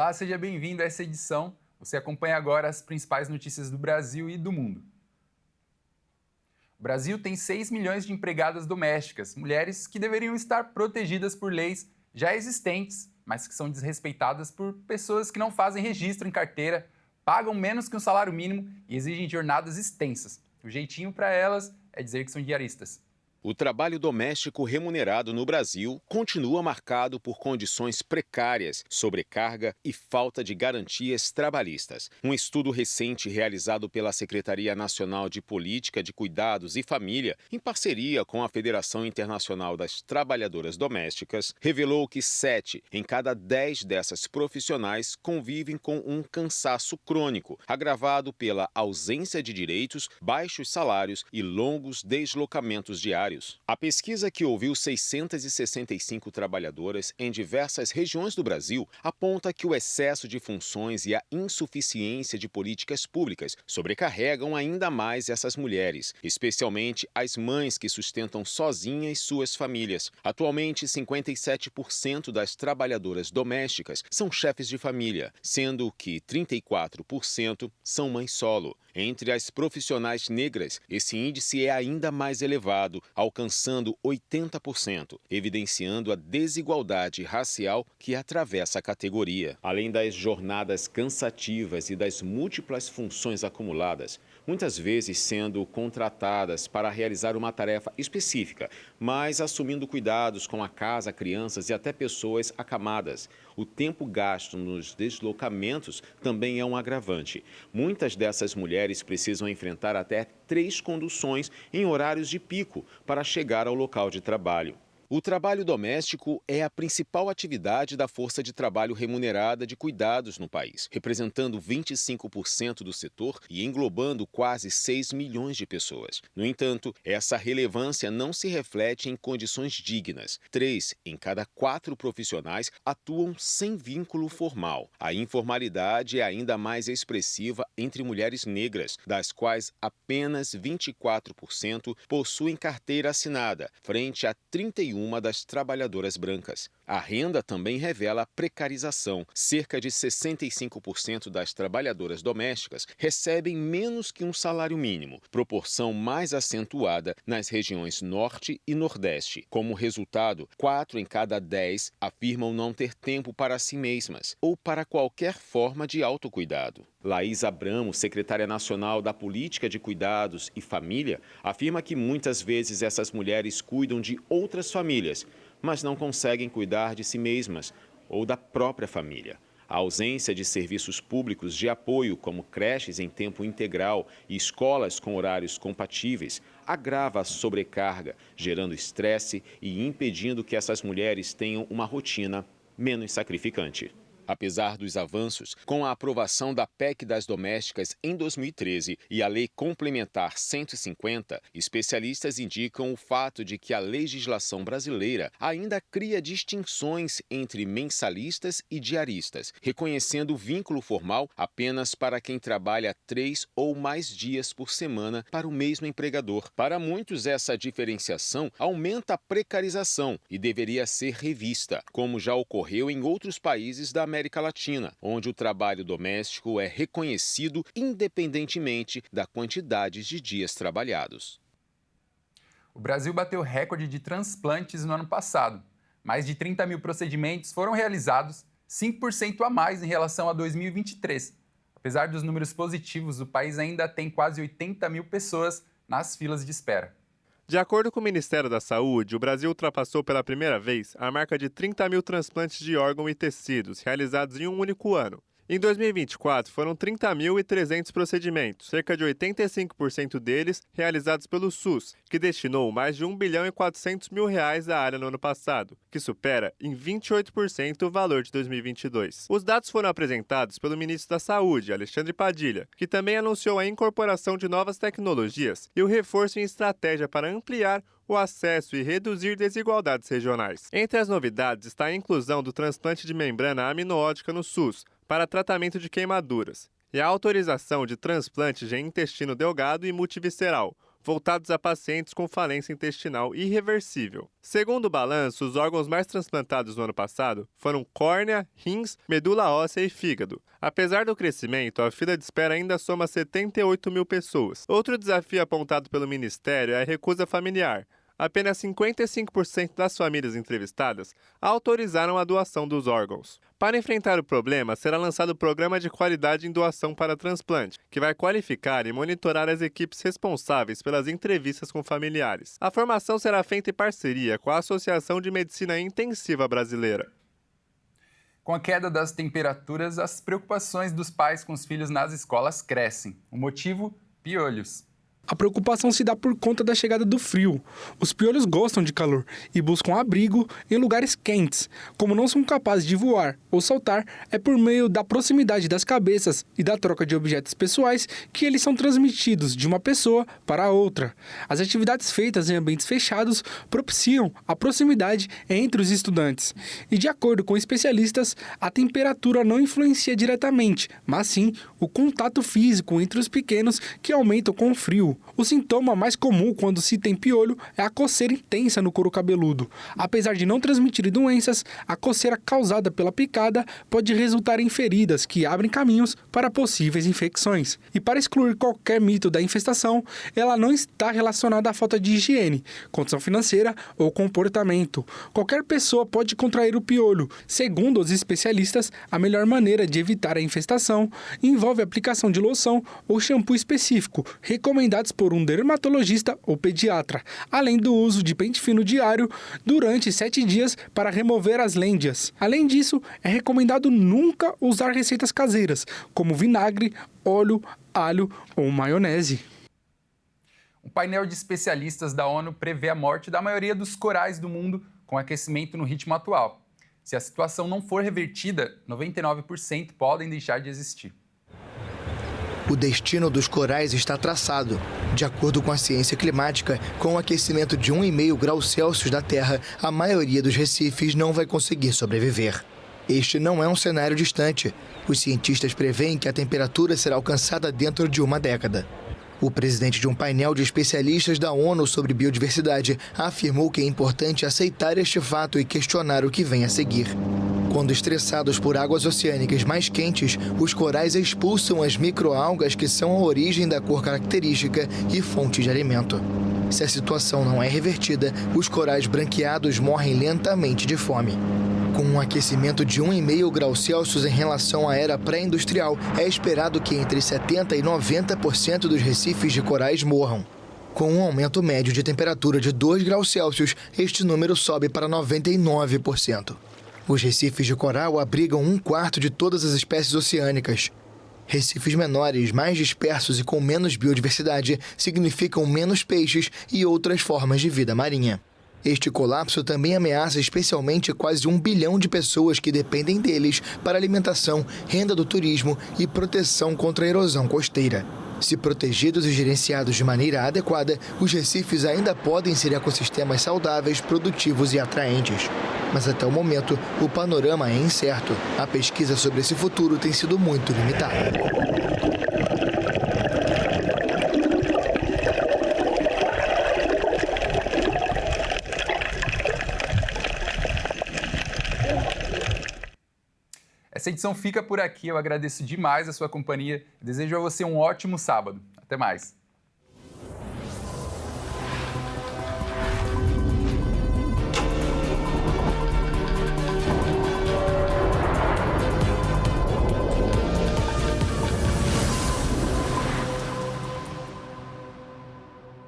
Olá, seja bem-vindo a essa edição. Você acompanha agora as principais notícias do Brasil e do mundo. O Brasil tem 6 milhões de empregadas domésticas, mulheres que deveriam estar protegidas por leis já existentes, mas que são desrespeitadas por pessoas que não fazem registro em carteira, pagam menos que um salário mínimo e exigem jornadas extensas. O jeitinho para elas é dizer que são diaristas. O trabalho doméstico remunerado no Brasil continua marcado por condições precárias, sobrecarga e falta de garantias trabalhistas. Um estudo recente realizado pela Secretaria Nacional de Política de Cuidados e Família, em parceria com a Federação Internacional das Trabalhadoras Domésticas, revelou que 7 em cada 10 dessas profissionais convivem com um cansaço crônico, agravado pela ausência de direitos, baixos salários e longos deslocamentos diários. A pesquisa, que ouviu 665 trabalhadoras em diversas regiões do Brasil, aponta que o excesso de funções e a insuficiência de políticas públicas sobrecarregam ainda mais essas mulheres, especialmente as mães que sustentam sozinhas suas famílias. Atualmente, 57% das trabalhadoras domésticas são chefes de família, sendo que 34% são mães solo. Entre as profissionais negras, esse índice é ainda mais elevado, alcançando 80%, evidenciando a desigualdade racial que atravessa a categoria. Além das jornadas cansativas e das múltiplas funções acumuladas, muitas vezes sendo contratadas para realizar uma tarefa específica, mas assumindo cuidados com a casa, crianças e até pessoas acamadas. O tempo gasto nos deslocamentos também é um agravante. Muitas dessas mulheres precisam enfrentar até 3 conduções em horários de pico para chegar ao local de trabalho. O trabalho doméstico é a principal atividade da força de trabalho remunerada de cuidados no país, representando 25% do setor e englobando quase 6 milhões de pessoas. No entanto, essa relevância não se reflete em condições dignas. 3 em cada 4 profissionais atuam sem vínculo formal. A informalidade é ainda mais expressiva entre mulheres negras, das quais apenas 24% possuem carteira assinada, frente a 31% das trabalhadoras brancas. A renda também revela a precarização. Cerca de 65% das trabalhadoras domésticas recebem menos que um salário mínimo, proporção mais acentuada nas regiões Norte e Nordeste. Como resultado, 4 em cada 10 afirmam não ter tempo para si mesmas ou para qualquer forma de autocuidado. Laís Abramo, secretária nacional da Política de Cuidados e Família, afirma que muitas vezes essas mulheres cuidam de outras famílias, mas não conseguem cuidar de si mesmas ou da própria família. A ausência de serviços públicos de apoio, como creches em tempo integral e escolas com horários compatíveis, agrava a sobrecarga, gerando estresse e impedindo que essas mulheres tenham uma rotina menos sacrificante. Apesar dos avanços, com a aprovação da PEC das domésticas em 2013 e a Lei Complementar 150, especialistas indicam o fato de que a legislação brasileira ainda cria distinções entre mensalistas e diaristas, reconhecendo o vínculo formal apenas para quem trabalha 3 ou mais dias por semana para o mesmo empregador. Para muitos, essa diferenciação aumenta a precarização e deveria ser revista, como já ocorreu em outros países da América Latina, onde o trabalho doméstico é reconhecido independentemente da quantidade de dias trabalhados. O Brasil bateu recorde de transplantes no ano passado. Mais de 30 mil procedimentos foram realizados, 5% a mais em relação a 2023. Apesar dos números positivos, o país ainda tem quase 80 mil pessoas nas filas de espera. De acordo com o Ministério da Saúde, o Brasil ultrapassou pela primeira vez a marca de 30 mil transplantes de órgão e tecidos realizados em um único ano. Em 2024, foram 30.300 procedimentos, cerca de 85% deles realizados pelo SUS, que destinou mais de R$ 1 bilhão e 400 mil à área no ano passado, que supera em 28% o valor de 2022. Os dados foram apresentados pelo ministro da Saúde, Alexandre Padilha, que também anunciou a incorporação de novas tecnologias e o reforço em estratégia para ampliar o acesso e reduzir desigualdades regionais. Entre as novidades está a inclusão do transplante de membrana amniótica no SUS, para tratamento de queimaduras, e a autorização de transplantes de intestino delgado e multivisceral, voltados a pacientes com falência intestinal irreversível. Segundo o balanço, os órgãos mais transplantados no ano passado foram córnea, rins, medula óssea e fígado. Apesar do crescimento, a fila de espera ainda soma 78 mil pessoas. Outro desafio apontado pelo Ministério é a recusa familiar. Apenas 55% das famílias entrevistadas autorizaram a doação dos órgãos. Para enfrentar o problema, será lançado o Programa de Qualidade em Doação para Transplante, que vai qualificar e monitorar as equipes responsáveis pelas entrevistas com familiares. A formação será feita em parceria com a Associação de Medicina Intensiva Brasileira. Com a queda das temperaturas, as preocupações dos pais com os filhos nas escolas crescem. O motivo? Piolhos. A preocupação se dá por conta da chegada do frio. Os piolhos gostam de calor e buscam abrigo em lugares quentes. Como não são capazes de voar ou saltar, é por meio da proximidade das cabeças e da troca de objetos pessoais que eles são transmitidos de uma pessoa para outra. As atividades feitas em ambientes fechados propiciam a proximidade entre os estudantes. E de acordo com especialistas, a temperatura não influencia diretamente, mas sim o contato físico entre os pequenos que aumentam com o frio. O sintoma mais comum quando se tem piolho é a coceira intensa no couro cabeludo. Apesar de não transmitir doenças, a coceira causada pela picada pode resultar em feridas que abrem caminhos para possíveis infecções. E para excluir qualquer mito da infestação, ela não está relacionada à falta de higiene, condição financeira ou comportamento. Qualquer pessoa pode contrair o piolho. Segundo os especialistas, a melhor maneira de evitar a infestação envolve a aplicação de loção ou shampoo específico, recomendados por um dermatologista ou pediatra, além do uso de pente fino diário durante 7 dias para remover as lêndias. Além disso, é recomendado nunca usar receitas caseiras, como vinagre, óleo, alho ou maionese. Um painel de especialistas da ONU prevê a morte da maioria dos corais do mundo com aquecimento no ritmo atual. Se a situação não for revertida, 99% podem deixar de existir. O destino dos corais está traçado. De acordo com a ciência climática, com o aquecimento de 1,5 graus Celsius da Terra, a maioria dos recifes não vai conseguir sobreviver. Este não é um cenário distante. Os cientistas preveem que a temperatura será alcançada dentro de uma década. O presidente de um painel de especialistas da ONU sobre biodiversidade afirmou que é importante aceitar este fato e questionar o que vem a seguir. Quando estressados por águas oceânicas mais quentes, os corais expulsam as microalgas que são a origem da cor característica e fonte de alimento. Se a situação não é revertida, os corais branqueados morrem lentamente de fome. Com um aquecimento de 1,5 graus Celsius em relação à era pré-industrial, é esperado que entre 70% e 90% dos recifes de corais morram. Com um aumento médio de temperatura de 2 graus Celsius, este número sobe para 99%. Os recifes de coral abrigam 1/4 de todas as espécies oceânicas. Recifes menores, mais dispersos e com menos biodiversidade significam menos peixes e outras formas de vida marinha. Este colapso também ameaça especialmente quase 1 bilhão de pessoas que dependem deles para alimentação, renda do turismo e proteção contra a erosão costeira. Se protegidos e gerenciados de maneira adequada, os recifes ainda podem ser ecossistemas saudáveis, produtivos e atraentes. Mas até o momento, o panorama é incerto. A pesquisa sobre esse futuro tem sido muito limitada. Essa edição fica por aqui. Eu agradeço demais a sua companhia e desejo a você um ótimo sábado. Até mais.